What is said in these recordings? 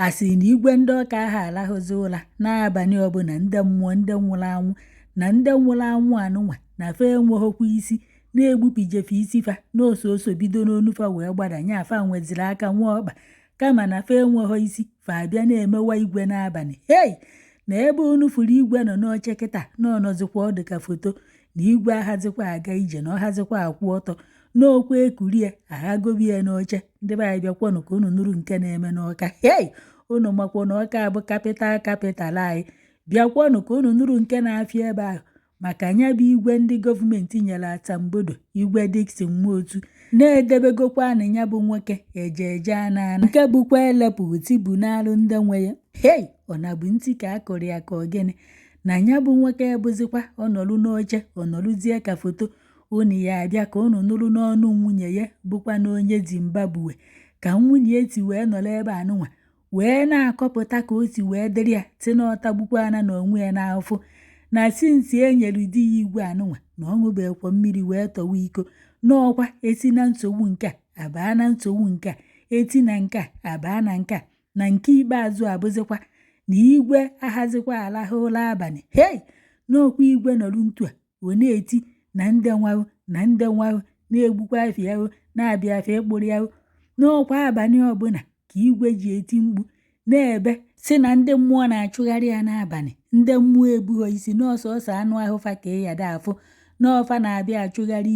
asị na igwe ndị Ọka ahụ alahụzi ụla n'abalị ọbụla ndị mmụọ ndị nwụrụ anwụ na ndị nwụrụ anwụ anụnwa na fa enweghịkwa isi na-egbupijefe isi fa n'oso bido n'onufa wee gbadanye afa nweziri aka nwa ọkpa kama na fa enweghị isi fa abịa na-emewa igwe n'abalị. Hei, na ebe unu furu igwe nọ n'oche kịta na ọnọzikwa ọdụ ka foto na igwe ahazikwa aga ije na ọhazikwa akwụ ọtọ n'okwu ekurie aghagobi ya n'oche. Ndị be anyị bịakwanụ ka unu nụrụ nke na-eme n'Ọka. Hei, unu makwa na Ọka bụ kapital anyị. Bịakwanụ ka unu nụrụ nke na-afịa ebe ahụ maka nya bụ igwe ndị gọọmenti nyere asambodo igwe Dickson Nwotu na-edebegokwa na ya bụ nwoke eje anana nke bụkwa elepụ tibu n'alụ ndị nwe ya. Hei, ọ na bụ ntị ka a kụrụ ya ka ọ gịnị na ya bụ nwoke ebụzikwa ọnọlụ n'oche ọnọlụzie ka foto unu ya abịa ka unu nụrụ n'ọnụ nwunye ya bụkwa na onye Zimbabwe ka nwunye eti wee nọrọ ebe anụnwa wee na-akọpụta ka o si wee dịrị ya ti na ọtagbukwana na onwe ya n'afọ na sinsi enyere di ya igwe anụnwa na ọ ṅụbekwa mmiri wee tọwa iko n'ọkwa eti na nsogbu nke a abaa na nsogbu nke a eti na nke a abaa na nke a na nke ikpeazụ abụzikwa na igwe ahazikwa alahụ ụla abalị. Hei, n'okwu igwe nọrụ ntu a ọ na-eti na ndị nwahụ na-egbukwa afịa ahụ na-abịa afịa ịkpụrụ ahụ n'ọkwa abalị ọbụla ka igwe ji eti mkpu na-ebe si na ndị mmụọ na-achụgharị ya n'abalị. Ndị mmụọ ebughị isi n'ọsọsọ anụ ahụ fa ka ịyada afụ n'ọfa na-abịa achụgharị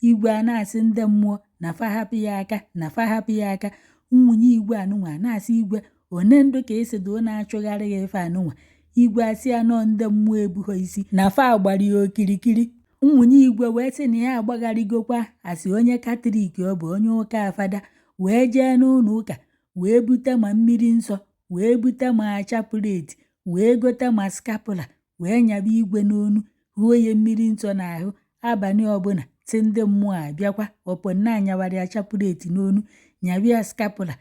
igwe a na-asị ndị mmụọ na fa hapụ ya aka nwunye igwe anụnwa na-asị igwe one ndụ ka esido na-achụgharị ya ife anụnwa igwe asị anọ ndị mmụọ ebughị isi na fa agbara ya okirikiri. Nwunye igwe wee sị na ya agbagharịgokwa asị onye Katọlik ọ bụ onye ụka afada wee jee n'ụlọ ụka wee bute ma mmiri nsọ wee bute ma chapụleti wee gote ma skapula wee nyaba igwe n'onu huo ya mmiri nsọ n'ahụ abalị ọbụla ti ndị mmụọ abịakwa ọpọ na-anyawara ya chapụleti n'onu nyaba ya skapula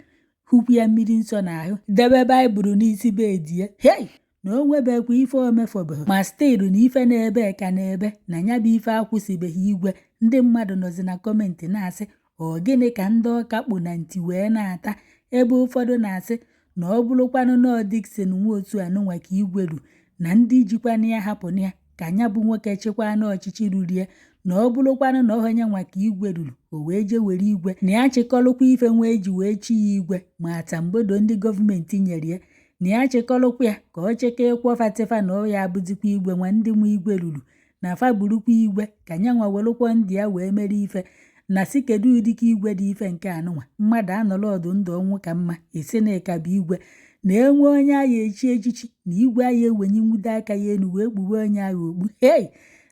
hukwu ya mmiri nsọ n'ahụ debe baịbụl n'isi bedi ya. Hei, na o nwebekwa ife omefọbeghị ma stilu na ife na-ebe ka na-ebe na ya bụ ife akwụsịbeghị igwe. Ndị mmadụ nọzi na kọmentị na-asị ọ gịnị ka ndị Ọka kpụ na ntị wee na-ata ebe ụfọdụ na-asị na ọ bụrụkwanụ na Dickson Nwotu anụnwa ka igwe ru na ndị jikwana ya hapụna ya ka nya bụ nwoke chịkwa na ọchịchị ruru ya na ọ bụrụkwanụ na ọhonye nwa ka igwe ruru o wee jee were igwe na ya chịkọlụkwa ife nwee ji wee chi ya igwe ma asambodo ndị gọọmenti nyere ya na ya chịkọlụkwa ya ka ọ chịkọ ịkwọ fatifa na ọ ya abụzikwa igwe nwa ndị nwa igwe ruru na fa burukwa igwe ka nya nwa welụkwọ ndị ya wee mere ife na si kedu ụdịka igwe dị ife nke anụnwa mmadụ anọrọ ọdụ ndụ ọnwụ ka mma esi na ịka bụ igwe na enwe onye agha echi echichi na igwe agha ewenye nwude aka ya enu wee kpuwe onye agha okpu. Hei,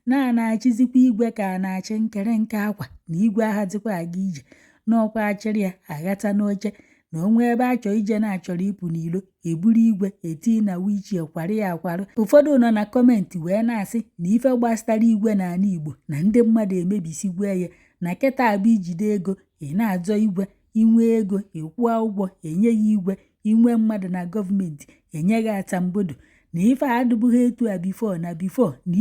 na-achịzikwa igwe ka a na-achị nkere nke akwa na igwe ahazikwa aga ije n'ọkwa achịrị ya aghata n'oche na onwe ebe a chọrọ ije na-achọrọ ịpụ n'ilo eburu igwe eti na wichie kwara ya akwarụ. Ụfọdụ nọ na kọmentị wee na-asị na ife gbasara igwe n'ala Igbo na ndị mmadụ emebisigwe ya na kịta abụ ijide ego ị na-azọ igwe inwe ego ịkwụọ ụgwọ enye ya igwe inwe mmadụ na gọọmenti enye gị asambodo na ife adịbụghị etu a bifo na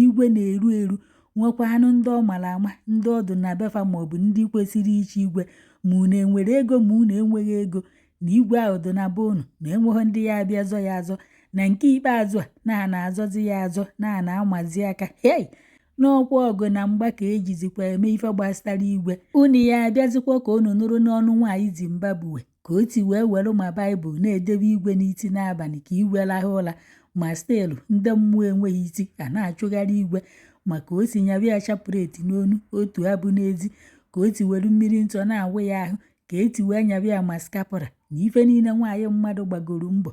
igwe na-eru nwekwa anụ ndị ọ mara ama ndị ọdụ na befa maọbụ ndị kwesịrị iche igwe ma unu enwere ego ma unu enweghị ego na igwe ahụ dị na be unu na enweghị ndị ya abịa zọ ya azọ na nke ikpeazụ a na-azọzi ya azọ na-amazi aka. Hei, n'ọkwa ọgụ na mgba ka ejizikwa eme ife gbasara igwe. Unu ya abịazikwa ka unu nụrụ n'ọnụ nwaanyị Zimbabwe ka o ti wee were ma baịbụl na-edebe igwe n'iti n'abalị ka igwe lahụ ụla ma stilu ndị mmụọ enweghị isi a na-achụgharị igwe maka o si nyaba ya chapụleti n'onu otu abụ n'ezi ka o ti were mmiri nsọ na-awụ ya ahụ ka eti wee nyaba ya ma skapụra na ife niile nwaanyị mmadụ gbagoro mbọ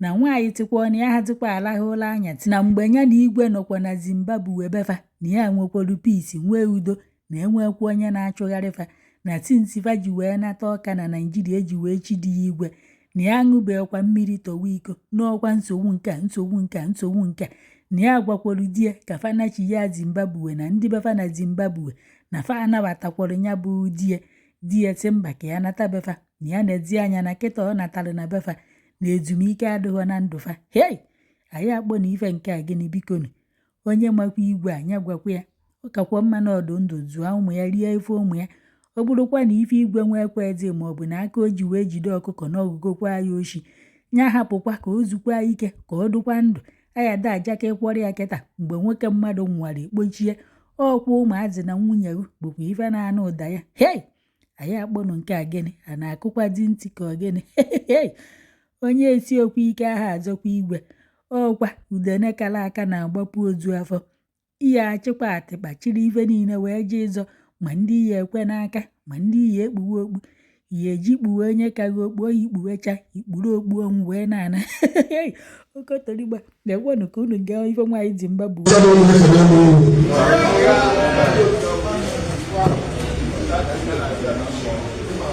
na nwaanyị tikwa na ya hazikwa alahụ ụla anya na mgbe ya na igwe nọkwa na Zimbabwe befa na ya nwekwaru pisi nwee udo na enwekwa onye na-achụgharịfa na tinsifa ji wee nata Ọka na Naijiria eji wee chidi ya igwe na ya ṅụbekwa mmiri tọwa iko n'ọkwa nsogbu nke na ya gwakwaru di ya ka fanachi ya Zimbabwe na ndị befa na Zimbabwe na fa anabatakwara ya bụ di ya si mba ka ya nata befa na ya na-edi anya na kịta ọ natara na befa na ezumike adịghọ na ndụfa. Hei, anyị akpọ na ife nke a gịnị bikonu onye makwa igwe anya gwakwa ya ọ kakwa mma na ọdụ ndụ zụọ ụmụ ya rie ife ụmụ ya ọ bụrụkwa na ife igwe nwee ekwe eze maọbụ na aka o ji wee jide ọkụkọ na ọgụgokwa ya oshi nya hapụkwa ka o zukwa ike ka ọ dụkwa ndụ aya da aja ka ịkwọrọ ya kịta mgbe nwoke mmadụ nwụrụ ekpochie ọkwa ụmụazị na nwunye bụkwa ife na-anụ ụda ya hei anyị akpọnụ nke a gịnị a na-akụkwa dị ntị ka ọ gịnị onye esi okwu ike aha azọkwa igwe ọkwa udene kala aka na-agbapụ ozu afọ ihe achịkwa atịkpa chiri ife niile wee jee ịzọ ma ndị iyi ekwe n'aka ma ndị iyi ekpuwe okpu ihe eji kpuwe onye kaghị okpu oyi ikpuwecha ikpuru okpu onwu wee na-ana okotorigba na-ekwenụ ka unu gaa ife nwaanyị ji mba bụ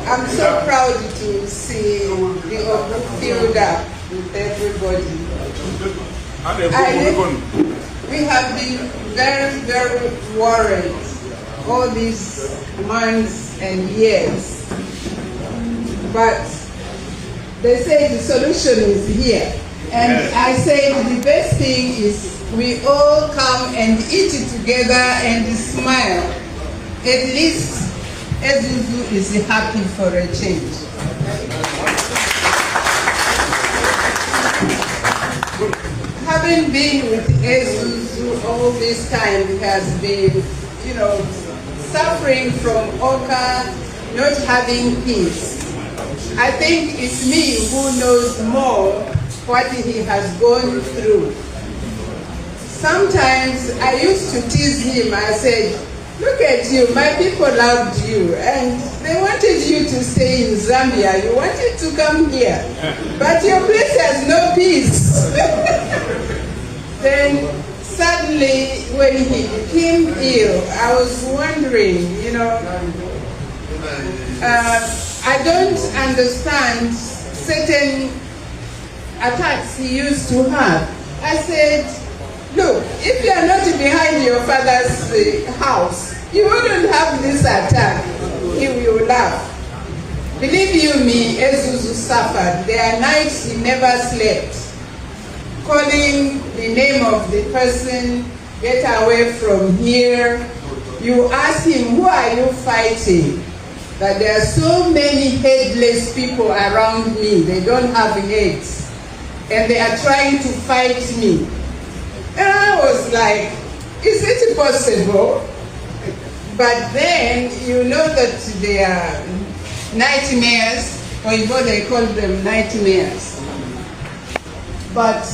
I'm so proud to see the Awka filled up with everybody. We have been very, very worried all these months and years. But they say the solution is here. And I say the best thing is we all come and eat it together and smile. At least Eze Uzu is happy for a change. Having been with Eze Uzu all this time, he has been, suffering from Awka not having peace. I think it's me who knows more what he has gone through. Sometimes I used to tease him. I said, look at you, my people loved you and they wanted you to stay in Zambia. You wanted to come here, but your place has no peace. Then suddenly when he became ill, I was wondering, I don't understand certain attacks he used to have. I said, look, if you are not behind your father's house, you wouldn't have this attack. He will laugh. Believe you me, Eze Uzu suffered. There are nights he never slept, calling the name of the person, get away from here. You ask him, who are you fighting? That there are so many headless people around me. They don't have heads. And they are trying to fight me. And I was like, is it possible? But then you know that they are nightmares, or they call them nightmares. But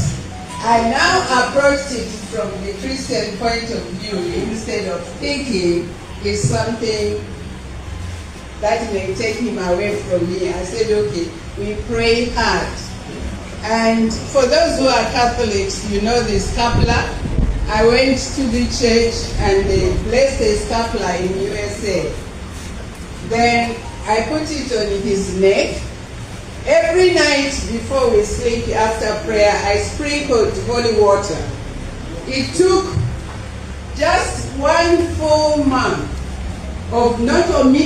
I now approached it from the Christian point of view instead of thinking it's something that may take him away from me. I said, okay, we pray hard. And for those who are Catholics, you know the scapular. I went to the church and they blessed the scapular in USA. Then I put it on his neck. Every night before we sleep after prayer, I sprinkled holy water. It took just 1 full month of not omitting